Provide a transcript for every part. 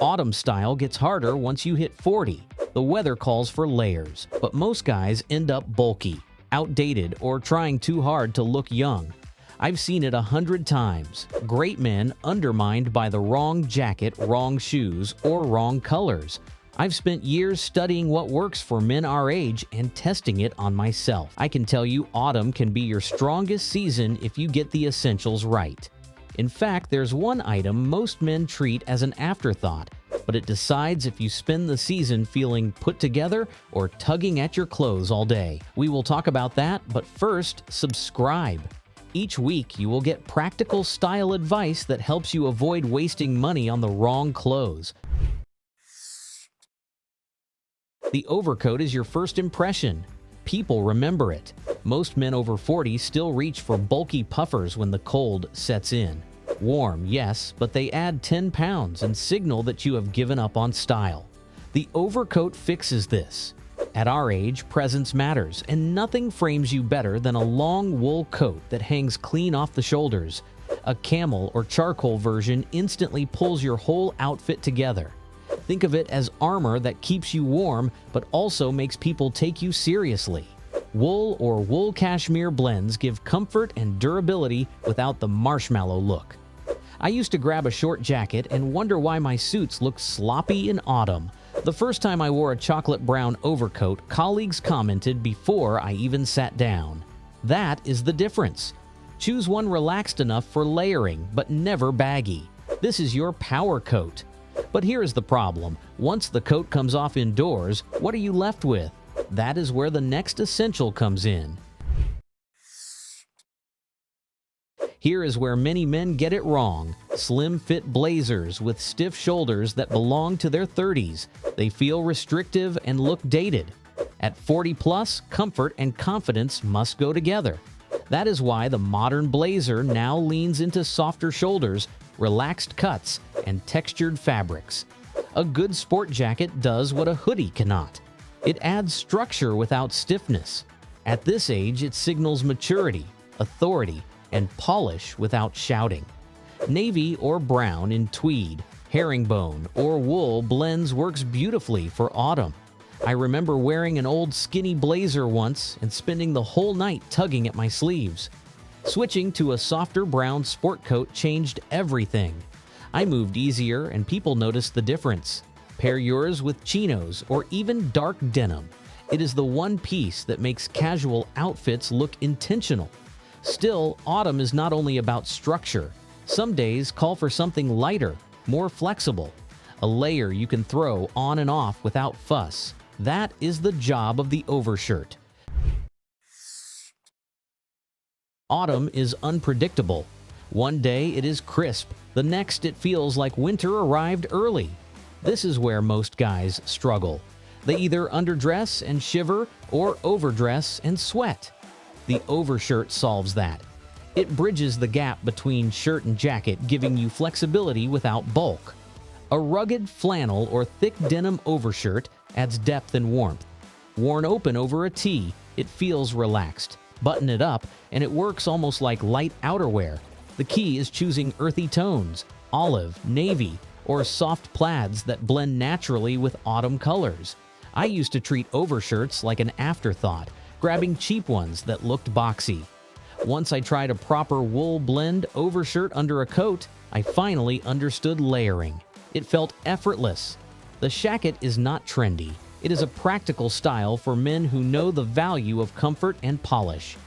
Autumn style gets harder once you hit 40. The weather calls for layers, but most guys end up bulky, outdated, or trying too hard to look young. I've seen it 100 times. Great men undermined by the wrong jacket, wrong shoes, or wrong colors. I've spent years studying what works for men our age and testing it on myself. I can tell you autumn can be your strongest season if you get the essentials right. In fact, there's one item most men treat as an afterthought, but it decides if you spend the season feeling put together or tugging at your clothes all day. We will talk about that, but first, subscribe. Each week, you will get practical style advice that helps you avoid wasting money on the wrong clothes. The overcoat is your first impression. People remember it. Most men over 40 still reach for bulky puffers when the cold sets in. Warm, yes, but they add 10 pounds and signal that you have given up on style. The overcoat fixes this. At our age, presence matters, and nothing frames you better than a long wool coat that hangs clean off the shoulders. A camel or charcoal version instantly pulls your whole outfit together. Think of it as armor that keeps you warm but also makes people take you seriously. Wool or wool cashmere blends give comfort and durability without the marshmallow look. I used to grab a short jacket and wonder why my suits looked sloppy in autumn. The first time I wore a chocolate brown overcoat, colleagues commented before I even sat down. That is the difference. Choose one relaxed enough for layering, but never baggy. This is your power coat. But here is the problem. Once the coat comes off indoors, what are you left with? That is where the next essential comes in. Here is where many men get it wrong. Slim-fit blazers with stiff shoulders that belong to their 30s. They feel restrictive and look dated. At 40 plus, comfort and confidence must go together. That is why the modern blazer now leans into softer shoulders, relaxed cuts, and textured fabrics. A good sport jacket does what a hoodie cannot. It adds structure without stiffness. At this age, it signals maturity, authority, and polish without shouting. Navy or brown in tweed, herringbone, or wool blends works beautifully for autumn. I remember wearing an old skinny blazer once and spending the whole night tugging at my sleeves. Switching to a softer brown sport coat changed everything. I moved easier and people noticed the difference. Pair yours with chinos or even dark denim. It is the one piece that makes casual outfits look intentional. Still, autumn is not only about structure. Some days call for something lighter, more flexible. A layer you can throw on and off without fuss. That is the job of the overshirt. Autumn is unpredictable. One day it is crisp, the next it feels like winter arrived early. This is where most guys struggle. They either underdress and shiver or overdress and sweat. The overshirt solves that. It bridges the gap between shirt and jacket, giving you flexibility without bulk. A rugged flannel or thick denim overshirt adds depth and warmth. Worn open over a tee, it feels relaxed. Button it up, and it works almost like light outerwear. The key is choosing earthy tones, olive, navy, or soft plaids that blend naturally with autumn colors. I used to treat overshirts like an afterthought, grabbing cheap ones that looked boxy. Once I tried a proper wool blend overshirt under a coat, I finally understood layering. It felt effortless. The shacket is not trendy. It is a practical style for men who know the value of comfort and polish.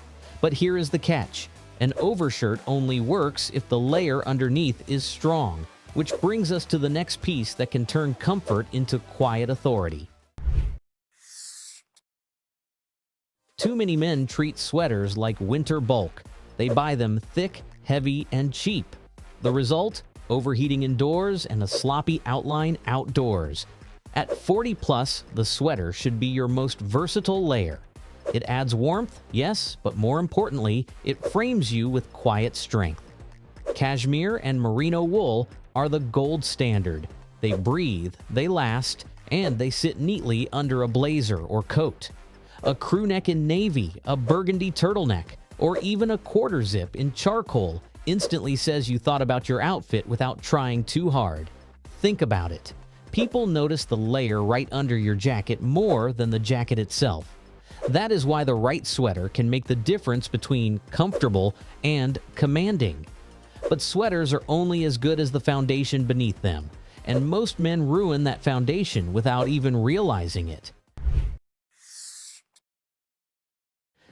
But here is the catch. An overshirt only works if the layer underneath is strong, which brings us to the next piece that can turn comfort into quiet authority. Too many men treat sweaters like winter bulk. They buy them thick, heavy, and cheap. The result? Overheating indoors and a sloppy outline outdoors. At 40 plus, the sweater should be your most versatile layer. It adds warmth, yes, but more importantly, it frames you with quiet strength. Cashmere and merino wool are the gold standard. They breathe, they last, and they sit neatly under a blazer or coat. A crew neck in navy, a burgundy turtleneck, or even a quarter zip in charcoal instantly says you thought about your outfit without trying too hard. Think about it. People notice the layer right under your jacket more than the jacket itself. That is why the right sweater can make the difference between comfortable and commanding. But sweaters are only as good as the foundation beneath them, and most men ruin that foundation without even realizing it.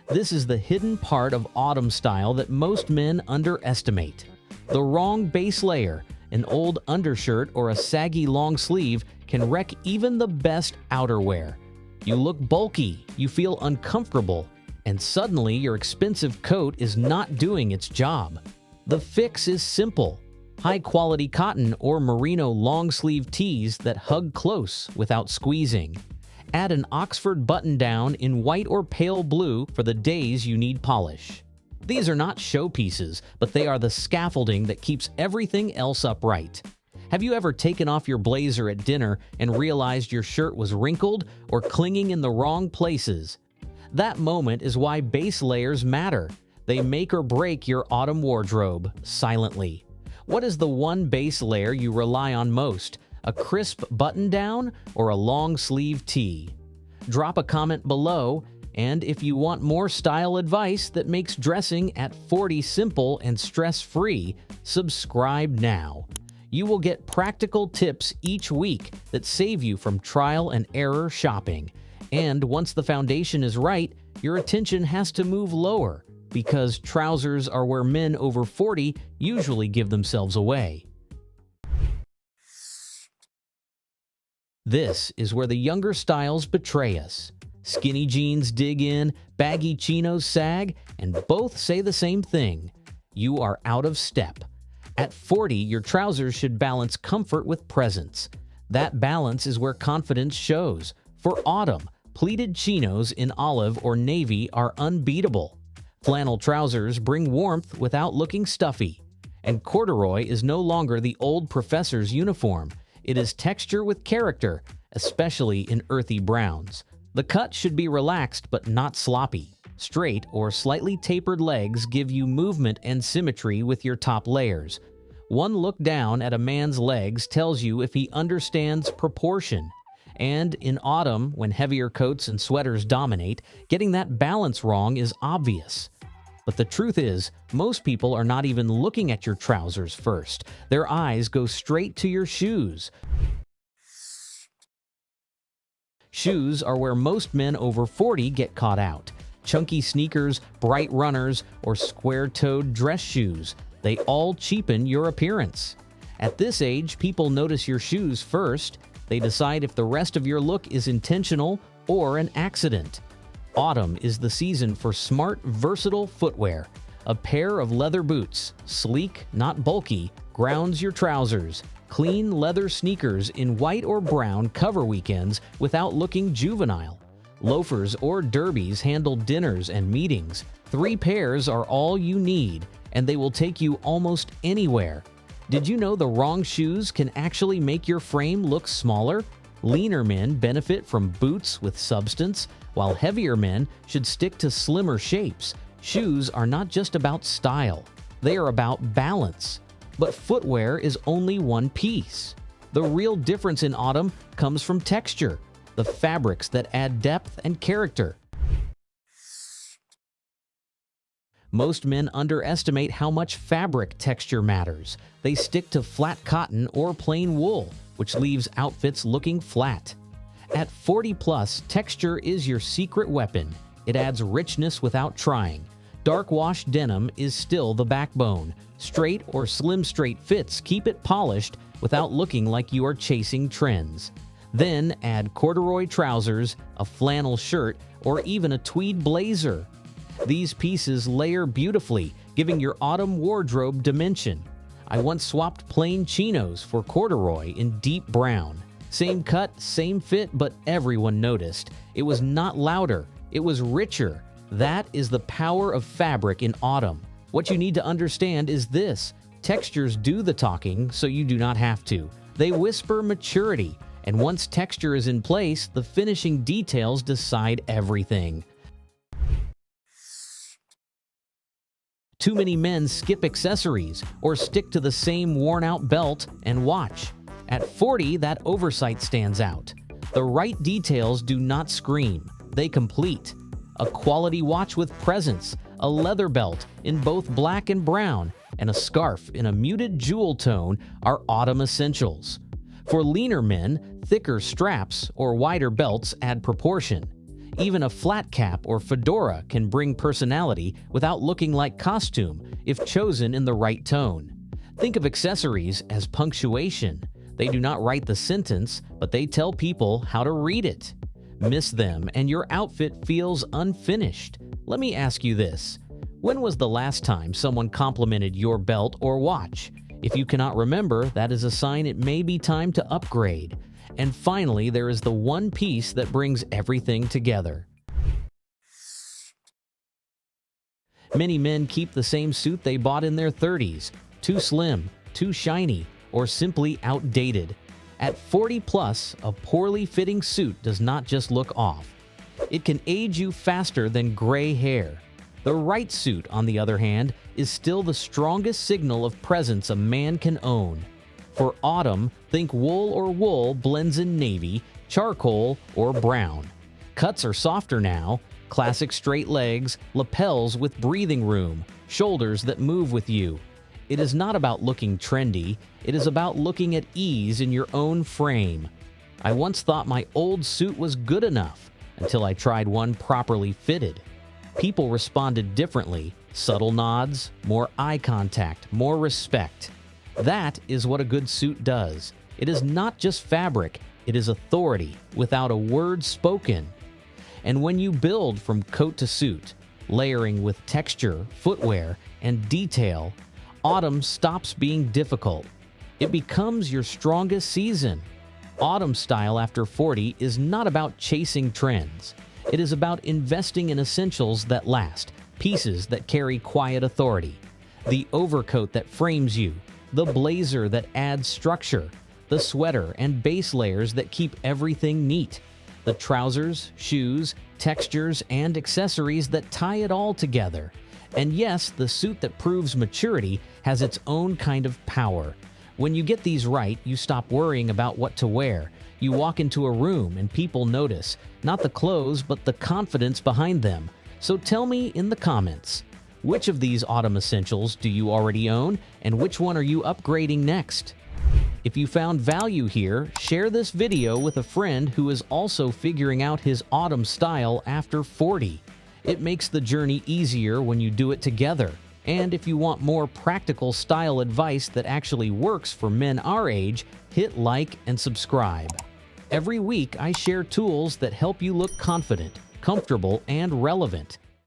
This is the hidden part of autumn style that most men underestimate. The wrong base layer, an old undershirt or a saggy long sleeve, can wreck even the best outerwear. You look bulky, you feel uncomfortable, and suddenly your expensive coat is not doing its job. The fix is simple. High-quality cotton or merino long-sleeve tees that hug close without squeezing. Add an Oxford button-down in white or pale blue for the days you need polish. These are not showpieces, but they are the scaffolding that keeps everything else upright. Have you ever taken off your blazer at dinner and realized your shirt was wrinkled or clinging in the wrong places? That moment is why base layers matter. They make or break your autumn wardrobe silently. What is the one base layer you rely on most? A crisp button-down or a long-sleeve tee? Drop a comment below, and if you want more style advice that makes dressing at 40 simple and stress-free, subscribe now. You will get practical tips each week that save you from trial and error shopping. And once the foundation is right, your attention has to move lower, because trousers are where men over 40 usually give themselves away. This is where the younger styles betray us. Skinny jeans dig in, baggy chinos sag, and both say the same thing: you are out of step. At 40, your trousers should balance comfort with presence. That balance is where confidence shows. For autumn, pleated chinos in olive or navy are unbeatable. Flannel trousers bring warmth without looking stuffy. And corduroy is no longer the old professor's uniform. It is texture with character, especially in earthy browns. The cut should be relaxed but not sloppy. Straight or slightly tapered legs give you movement and symmetry with your top layers. One look down at a man's legs tells you if he understands proportion. And in autumn, when heavier coats and sweaters dominate, getting that balance wrong is obvious. But the truth is, most people are not even looking at your trousers first. Their eyes go straight to your shoes. Shoes are where most men over 40 get caught out. Chunky sneakers, bright runners, or square-toed dress shoes, they all cheapen your appearance. At this age, people notice your shoes first. They decide if the rest of your look is intentional or an accident. Autumn is the season for smart, versatile footwear. A pair of leather boots, sleek, not bulky, grounds your trousers. Clean leather sneakers in white or brown cover weekends without looking juvenile. Loafers or derbies handle dinners and meetings. 3 pairs are all you need, and they will take you almost anywhere. Did you know the wrong shoes can actually make your frame look smaller? Leaner men benefit from boots with substance, while heavier men should stick to slimmer shapes. Shoes are not just about style, they are about balance. But footwear is only one piece. The real difference in autumn comes from texture, the fabrics that add depth and character. Most men underestimate how much fabric texture matters. They stick to flat cotton or plain wool, which leaves outfits looking flat. At 40 plus, texture is your secret weapon. It adds richness without trying. Dark wash denim is still the backbone. Straight or slim straight fits keep it polished without looking like you are chasing trends. Then add corduroy trousers, a flannel shirt, or even a tweed blazer. These pieces layer beautifully, giving your autumn wardrobe dimension. I once swapped plain chinos for corduroy in deep brown. Same cut, same fit, but everyone noticed. It was not louder, it was richer. That is the power of fabric in autumn. What you need to understand is this: textures do the talking, so you do not have to. They whisper maturity, and once texture is in place, the finishing details decide everything. Too many men skip accessories or stick to the same worn-out belt and watch. At 40, that oversight stands out. The right details do not scream, they complete. A quality watch with presence, a leather belt in both black and brown, and a scarf in a muted jewel tone are autumn essentials. For leaner men, thicker straps or wider belts add proportion. Even a flat cap or fedora can bring personality without looking like costume if chosen in the right tone. Think of accessories as punctuation. They do not write the sentence, but they tell people how to read it. Miss them and your outfit feels unfinished. Let me ask you this. When was the last time someone complimented your belt or watch? If you cannot remember, that is a sign it may be time to upgrade. And finally, there is the one piece that brings everything together. Many men keep the same suit they bought in their 30s, too slim, too shiny, or simply outdated. At 40 plus, a poorly fitting suit does not just look off. It can age you faster than gray hair. The right suit, on the other hand, is still the strongest signal of presence a man can own. For autumn, think wool or wool blends in navy, charcoal, or brown. Cuts are softer now, classic straight legs, lapels with breathing room, shoulders that move with you. It is not about looking trendy, it is about looking at ease in your own frame. I once thought my old suit was good enough until I tried one properly fitted. People responded differently, subtle nods, more eye contact, more respect. That is what a good suit does. It is not just fabric, it is authority without a word spoken. And when you build from coat to suit, layering with texture, footwear, and detail, autumn stops being difficult. It becomes your strongest season. Autumn style after 40 is not about chasing trends. It is about investing in essentials that last, pieces that carry quiet authority. The overcoat that frames you, the blazer that adds structure, the sweater and base layers that keep everything neat, the trousers, shoes, textures, and accessories that tie it all together. And yes, the suit that proves maturity has its own kind of power. When you get these right, you stop worrying about what to wear. You walk into a room and people notice, not the clothes, but the confidence behind them. So tell me in the comments, which of these autumn essentials do you already own, and which one are you upgrading next? If you found value here, share this video with a friend who is also figuring out his autumn style after 40. It makes the journey easier when you do it together. And if you want more practical style advice that actually works for men our age, hit like and subscribe. Every week, I share tools that help you look confident, comfortable, and relevant.